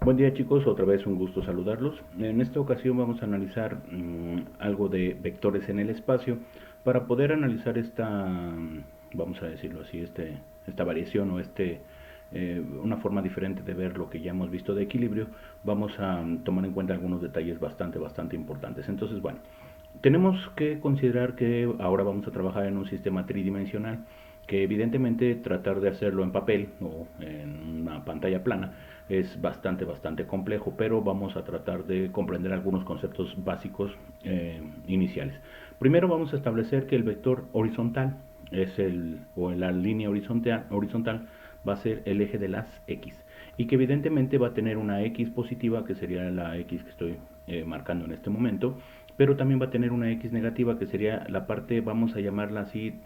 Buen día chicos, otra vez un gusto saludarlos. En esta ocasión vamos a analizar algo de vectores en el espacio para poder analizar vamos a decirlo así, esta variación o una forma diferente de ver lo que ya hemos visto de equilibrio. Vamos a tomar en cuenta algunos detalles bastante importantes. Entonces, bueno, tenemos que considerar que ahora vamos a trabajar en un sistema tridimensional, que evidentemente tratar de hacerlo en papel o en una pantalla plana es bastante complejo, pero vamos a tratar de comprender algunos conceptos básicos iniciales. Primero vamos a establecer que el vector horizontal o la línea horizontal va a ser el eje de las X y que evidentemente va a tener una X positiva, que sería la X que estoy marcando en este momento, pero también va a tener una X negativa, que sería la parte, vamos a llamarla así,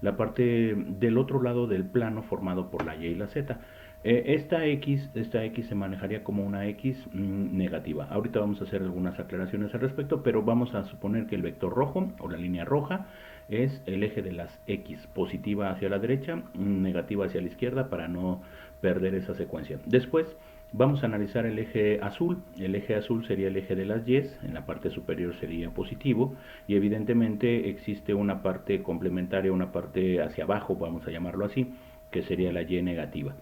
la parte del otro lado del plano formado por la Y y la Z. Esta X se manejaría como una X negativa. Ahorita vamos a hacer algunas aclaraciones al respecto, pero vamos a suponer que el vector rojo o la línea roja es el eje de las X, positiva hacia la derecha, negativa hacia la izquierda, para no perder esa secuencia. Después vamos a analizar el eje azul. El eje azul sería el eje de las Y, en la parte superior sería positivo y evidentemente existe una parte complementaria, una parte hacia abajo, vamos a llamarlo así, que sería la Y negativa.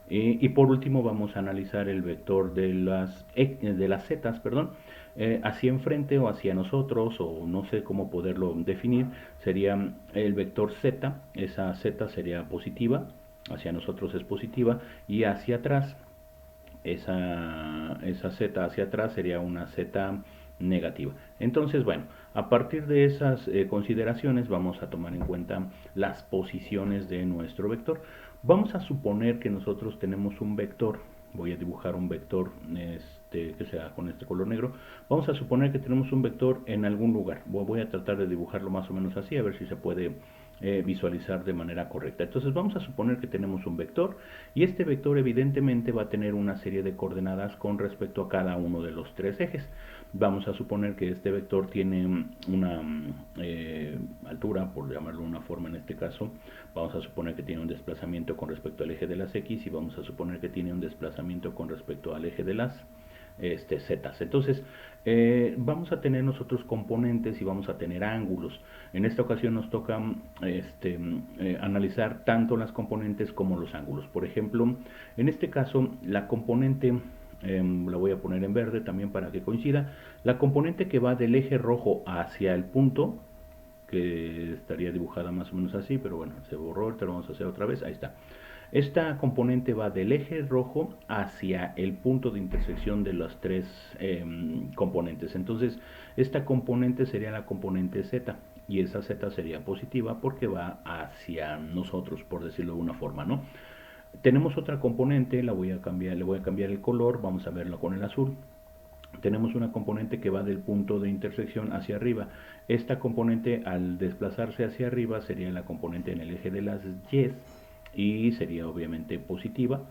Y por último vamos a analizar el vector de las zetas, perdón, hacia enfrente o hacia nosotros, o no sé cómo poderlo definir. Sería el vector z. Esa z sería positiva, hacia nosotros es positiva, y hacia atrás, esa z hacia atrás sería una z negativa. Entonces, bueno, a partir de esas consideraciones vamos a tomar en cuenta las posiciones de nuestro vector. Vamos a suponer que nosotros tenemos un vector. Voy a dibujar un vector que sea con este color negro. Vamos a suponer que tenemos un vector en algún lugar. Voy a tratar de dibujarlo más o menos así, a ver si se puede visualizar de manera correcta. Entonces vamos a suponer que tenemos un vector y este vector evidentemente va a tener una serie de coordenadas con respecto a cada uno de los tres ejes. Vamos a suponer que este vector tiene una altura, por llamarlo de una forma en este caso. Vamos a suponer que tiene un desplazamiento con respecto al eje de las X y vamos a suponer que tiene un desplazamiento con respecto al eje de las zetas. Entonces, vamos a tener nosotros componentes y vamos a tener ángulos. En esta ocasión nos toca analizar tanto las componentes como los ángulos. Por ejemplo, en este caso, la componente, la voy a poner en verde también para que coincida, la componente que va del eje rojo hacia el punto, que estaría dibujada más o menos así, pero bueno, se borró, ahorita lo vamos a hacer otra vez, ahí está. Esta componente va del eje rojo hacia el punto de intersección de las tres componentes. Entonces, esta componente sería la componente Z y esa Z sería positiva porque va hacia nosotros, por decirlo de una forma, ¿no? Tenemos otra componente, le voy a cambiar el color, vamos a verlo con el azul. Tenemos una componente que va del punto de intersección hacia arriba. Esta componente, al desplazarse hacia arriba, sería la componente en el eje de las Y sería obviamente positiva.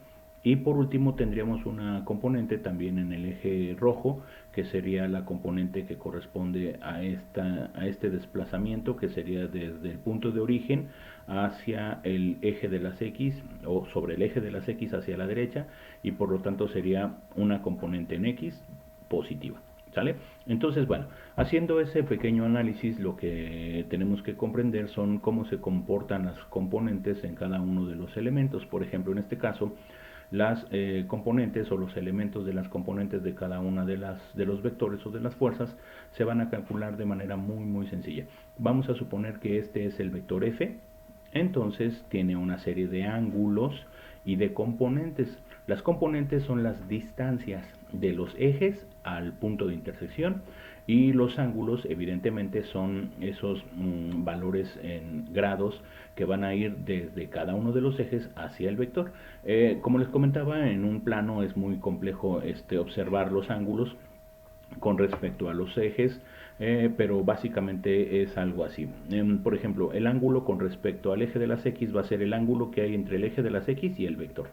Y por último tendríamos una componente también en el eje rojo, que sería la componente que corresponde a este desplazamiento, que sería desde el punto de origen hacia el eje de las X, o sobre el eje de las X hacia la derecha, y por lo tanto sería una componente en X positiva. ¿Sale? Entonces, bueno, haciendo ese pequeño análisis, lo que tenemos que comprender son cómo se comportan las componentes en cada uno de los elementos. Por ejemplo, en este caso, las componentes o los elementos de las componentes de cada una de los vectores o de las fuerzas se van a calcular de manera muy sencilla. Vamos a suponer que este es el vector F. Entonces tiene una serie de ángulos y de componentes. Las componentes son las distancias de los ejes al punto de intersección y los ángulos evidentemente son esos valores en grados que van a ir desde cada uno de los ejes hacia el vector. Como les comentaba, en un plano es muy complejo observar los ángulos con respecto a los ejes, pero básicamente es algo así. Por ejemplo, el ángulo con respecto al eje de las X va a ser el ángulo que hay entre el eje de las X y el vector.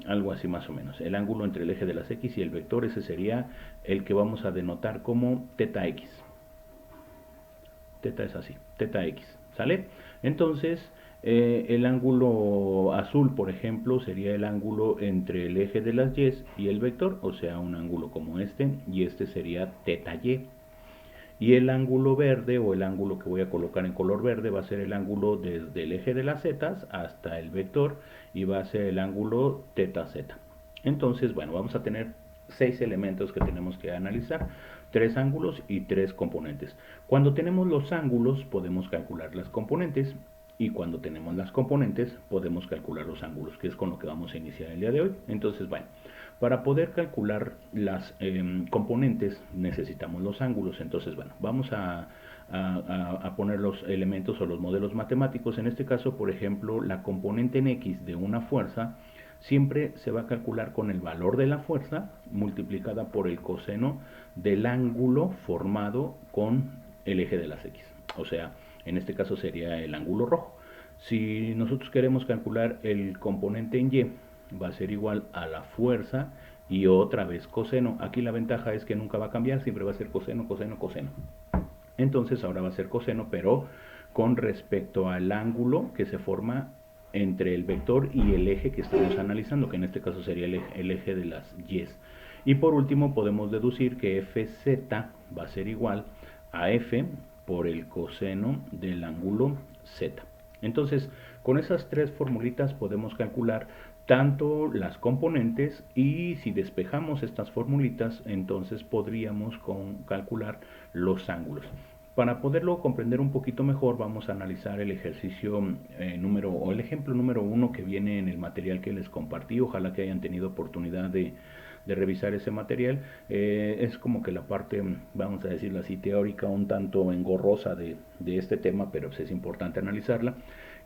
Algo así más o menos. El ángulo entre el eje de las X y el vector, ese sería el que vamos a denotar como teta X. Teta es así, teta X, ¿sale? Entonces, El ángulo azul, por ejemplo, sería el ángulo entre el eje de las y y el vector, o sea, un ángulo como este, y este sería teta y. Y el ángulo verde o el ángulo que voy a colocar en color verde va a ser el ángulo desde el eje de las zetas hasta el vector y va a ser el ángulo teta z. Entonces, bueno, vamos a tener 6 elementos que tenemos que analizar, 3 ángulos y 3 componentes. Cuando tenemos los ángulos podemos calcular las componentes y cuando tenemos las componentes podemos calcular los ángulos, que es con lo que vamos a iniciar el día de hoy. Entonces, bueno, para poder calcular las componentes necesitamos los ángulos. Entonces, bueno, vamos a poner los elementos o los modelos matemáticos. En este caso, por ejemplo, la componente en X de una fuerza siempre se va a calcular con el valor de la fuerza multiplicada por el coseno del ángulo formado con el eje de las X. O sea, en este caso sería el ángulo rojo. Si nosotros queremos calcular el componente en Y, va a ser igual a la fuerza y otra vez coseno. Aquí la ventaja es que nunca va a cambiar, siempre va a ser coseno, coseno, coseno. Entonces ahora va a ser coseno, pero con respecto al ángulo que se forma entre el vector y el eje que estamos analizando, que en este caso sería el eje de las y. Y por último podemos deducir que Fz va a ser igual a F por el coseno del ángulo Z. Entonces, con esas tres formulitas podemos calcular tanto las componentes y si despejamos estas formulitas, entonces podríamos calcular los ángulos. Para poderlo comprender un poquito mejor, vamos a analizar el ejercicio o el ejemplo número 1 que viene en el material que les compartí. Ojalá que hayan tenido oportunidad de revisar ese material. Es como que la parte, vamos a decirlo así, teórica, un tanto engorrosa de este tema, pero pues es importante analizarla.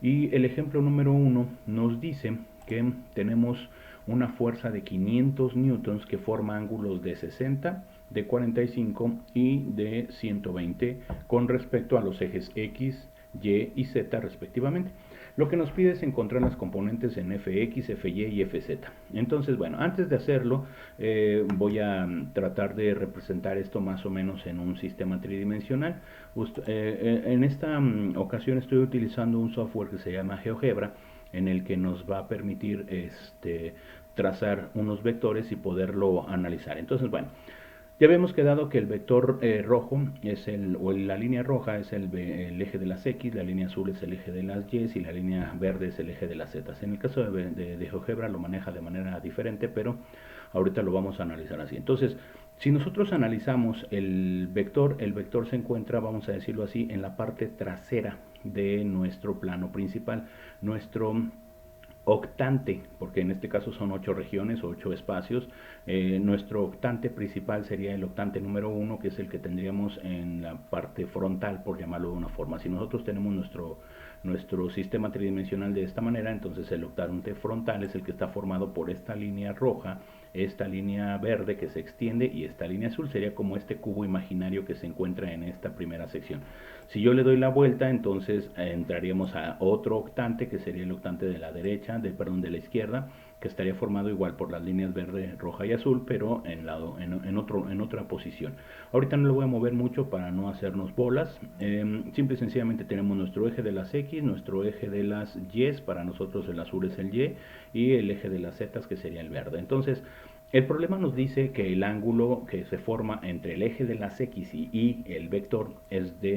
Y el ejemplo número 1 nos dice que tenemos una fuerza de 500 newtons que forma ángulos de 60, de 45 y de 120 con respecto a los ejes X, Y y Z respectivamente. Lo que nos pide es encontrar las componentes en Fx, Fy y Fz. Entonces, bueno, antes de hacerlo, voy a tratar de representar esto más o menos en un sistema tridimensional. En esta ocasión estoy utilizando un software que se llama GeoGebra, en el que nos va a permitir trazar unos vectores y poderlo analizar. Entonces, bueno, ya habíamos quedado que el vector rojo o la línea roja es el eje de las X, la línea azul es el eje de las Y y la línea verde es el eje de las Z. En el caso de GeoGebra lo maneja de manera diferente, pero ahorita lo vamos a analizar así. Entonces, si nosotros analizamos el vector se encuentra, vamos a decirlo así, en la parte trasera de nuestro plano principal. Nuestro octante, porque en este caso son 8 regiones o 8 espacios. Nuestro octante principal sería el octante número 1, que es el que tendríamos en la parte frontal, por llamarlo de una forma. Si nosotros tenemos nuestro sistema tridimensional de esta manera, entonces el octante frontal es el que está formado por esta línea roja, esta línea verde que se extiende y esta línea azul sería como este cubo imaginario que se encuentra en esta primera sección. Si yo le doy la vuelta, entonces entraríamos a otro octante que sería el octante de la derecha, de la izquierda, que estaría formado igual por las líneas verde, roja y azul, pero en otra posición. Ahorita no lo voy a mover mucho para no hacernos bolas. Simple y sencillamente tenemos nuestro eje de las X, nuestro eje de las Y, para nosotros el azul es el Y, y el eje de las Z que sería el verde. Entonces, el problema nos dice que el ángulo que se forma entre el eje de las X y el vector es de,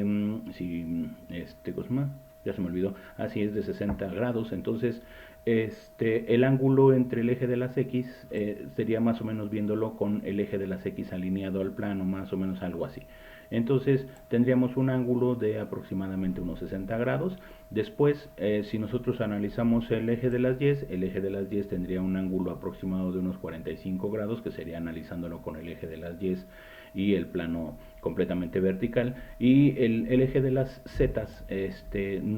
ya se me olvidó, así es de 60 grados. Entonces, el ángulo entre el eje de las X sería más o menos viéndolo con el eje de las X alineado al plano, más o menos algo así. Entonces tendríamos un ángulo de aproximadamente unos 60 grados. Después, si nosotros analizamos el eje de las Y tendría un ángulo aproximado de unos 45 grados, que sería analizándolo con el eje de las Y y el plano completamente vertical. Y el eje de las Z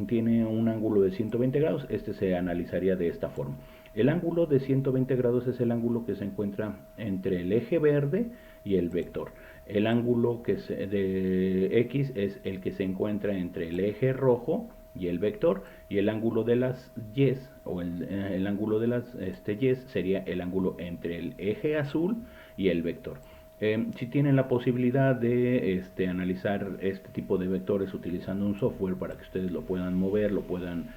tiene un ángulo de 120 grados, se analizaría de esta forma. El ángulo de 120 grados es el ángulo que se encuentra entre el eje verde y el vector. El ángulo de X es el que se encuentra entre el eje rojo y el vector, y el ángulo de las Y o el ángulo de las Y sería el ángulo entre el eje azul y el vector. Si tienen la posibilidad de analizar este tipo de vectores utilizando un software para que ustedes lo puedan mover, lo puedan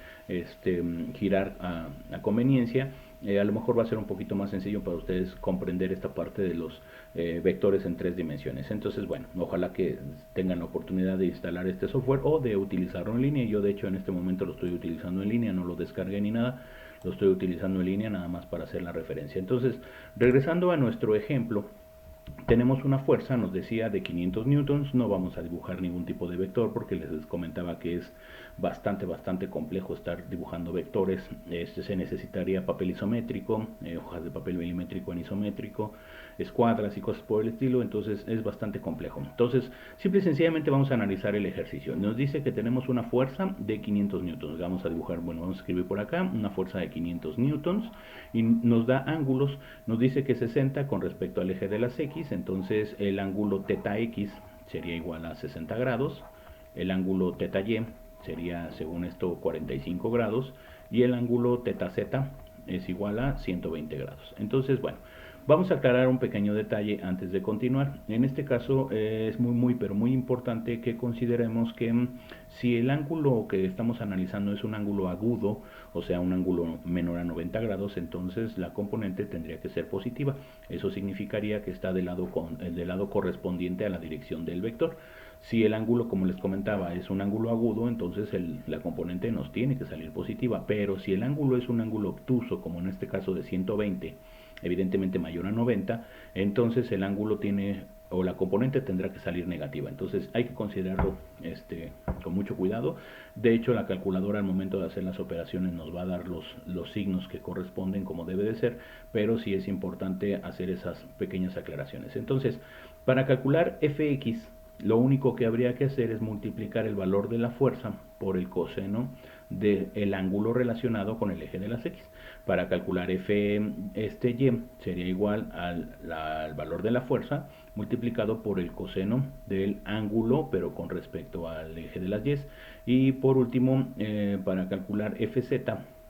girar a conveniencia, a lo mejor va a ser un poquito más sencillo para ustedes comprender esta parte de los vectores en 3 dimensiones. Entonces, bueno, ojalá que tengan la oportunidad de instalar este software o de utilizarlo en línea. Yo de hecho en este momento lo estoy utilizando en línea, no lo descargué ni nada, lo estoy utilizando en línea nada más para hacer la referencia. Entonces, regresando a nuestro ejemplo, tenemos una fuerza, nos decía, de 500 newtons. No vamos a dibujar ningún tipo de vector porque les comentaba que es bastante complejo estar dibujando vectores. Se necesitaría papel isométrico, hojas de papel milimétrico en isométrico, escuadras y cosas por el estilo. Entonces es bastante complejo. Entonces simple y sencillamente vamos a analizar el ejercicio. Nos dice que tenemos una fuerza de 500 newtons. Vamos a dibujar, bueno, vamos a escribir por acá una fuerza de 500 newtons y nos da ángulos. Nos dice que 60 con respecto al eje de las X. Entonces el ángulo θ x sería igual a 60 grados, el ángulo θ y sería, según esto, 45 grados, y el ángulo θz es igual a 120 grados. Entonces, bueno, vamos a aclarar un pequeño detalle antes de continuar. En este caso es pero muy importante que consideremos que si el ángulo que estamos analizando es un ángulo agudo, o sea, un ángulo menor a 90 grados, entonces la componente tendría que ser positiva. Eso significaría que está del lado correspondiente a la dirección del vector. Si el ángulo, como les comentaba, es un ángulo agudo, entonces la componente nos tiene que salir positiva. Pero si el ángulo es un ángulo obtuso, como en este caso de 120, evidentemente mayor a 90, entonces el ángulo tiene, o la componente tendrá que salir negativa. Entonces hay que considerarlo con mucho cuidado. De hecho, la calculadora al momento de hacer las operaciones nos va a dar los signos que corresponden como debe de ser, pero sí es importante hacer esas pequeñas aclaraciones. Entonces, para calcular fx, lo único que habría que hacer es multiplicar el valor de la fuerza por el coseno del ángulo relacionado con el eje de las X. Para calcular f y sería igual al valor de la fuerza multiplicado por el coseno del ángulo, pero con respecto al eje de las Y. Y por último, para calcular fz,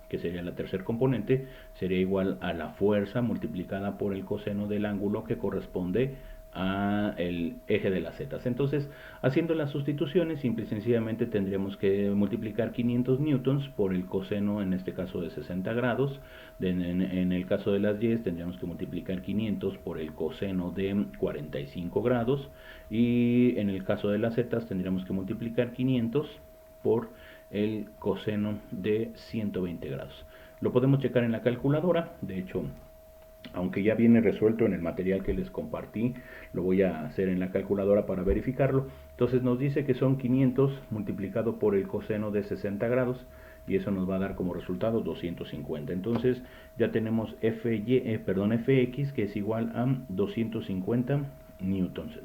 que sería la tercer componente, sería igual a la fuerza multiplicada por el coseno del ángulo que corresponde a el eje de las zetas. Entonces, haciendo las sustituciones, simple y sencillamente tendríamos que multiplicar 500 newtons por el coseno, en este caso de 60 grados. En el caso de las Y tendríamos que multiplicar 500 por el coseno de 45 grados, y en el caso de las zetas tendríamos que multiplicar 500 por el coseno de 120 grados. Lo podemos checar en la calculadora. De hecho, aunque ya viene resuelto en el material que les compartí, lo voy a hacer en la calculadora para verificarlo. Entonces nos dice que son 500 multiplicado por el coseno de 60 grados, y eso nos va a dar como resultado 250. Entonces ya tenemos fx, que es igual a 250 newtons.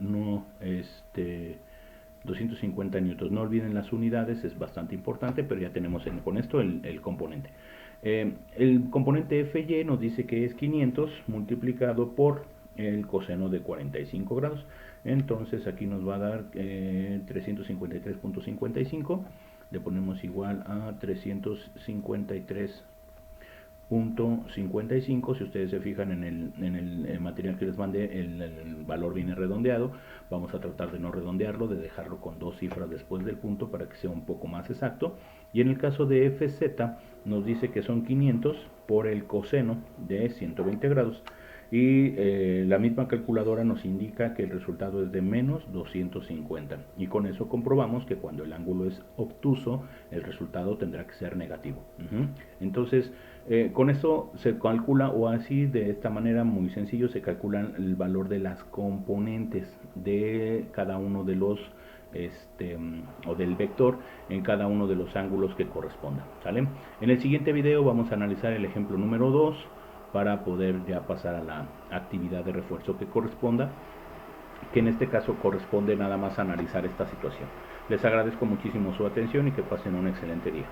250 newtons. No olviden las unidades, es bastante importante, pero ya tenemos con esto el componente. El componente fy nos dice que es 500 multiplicado por el coseno de 45 grados. Entonces aquí nos va a dar 353.55. Le ponemos igual a 353.55. Si ustedes se fijan en el material que les mandé, el valor viene redondeado. Vamos a tratar de no redondearlo, de dejarlo con 2 cifras después del punto para que sea un poco más exacto. Y en el caso de fz nos dice que son 500 por el coseno de 120 grados, y la misma calculadora nos indica que el resultado es de menos 250, y con eso comprobamos que cuando el ángulo es obtuso el resultado tendrá que ser negativo. Entonces con eso se calcula, o así, de esta manera muy sencillo, se calcula el valor de las componentes de cada uno de los o del vector en cada uno de los ángulos que correspondan, ¿sale? En el siguiente video vamos a analizar el ejemplo número 2 para poder ya pasar a la actividad de refuerzo que corresponda, que en este caso corresponde nada más a analizar esta situación. Les agradezco muchísimo su atención y que pasen un excelente día.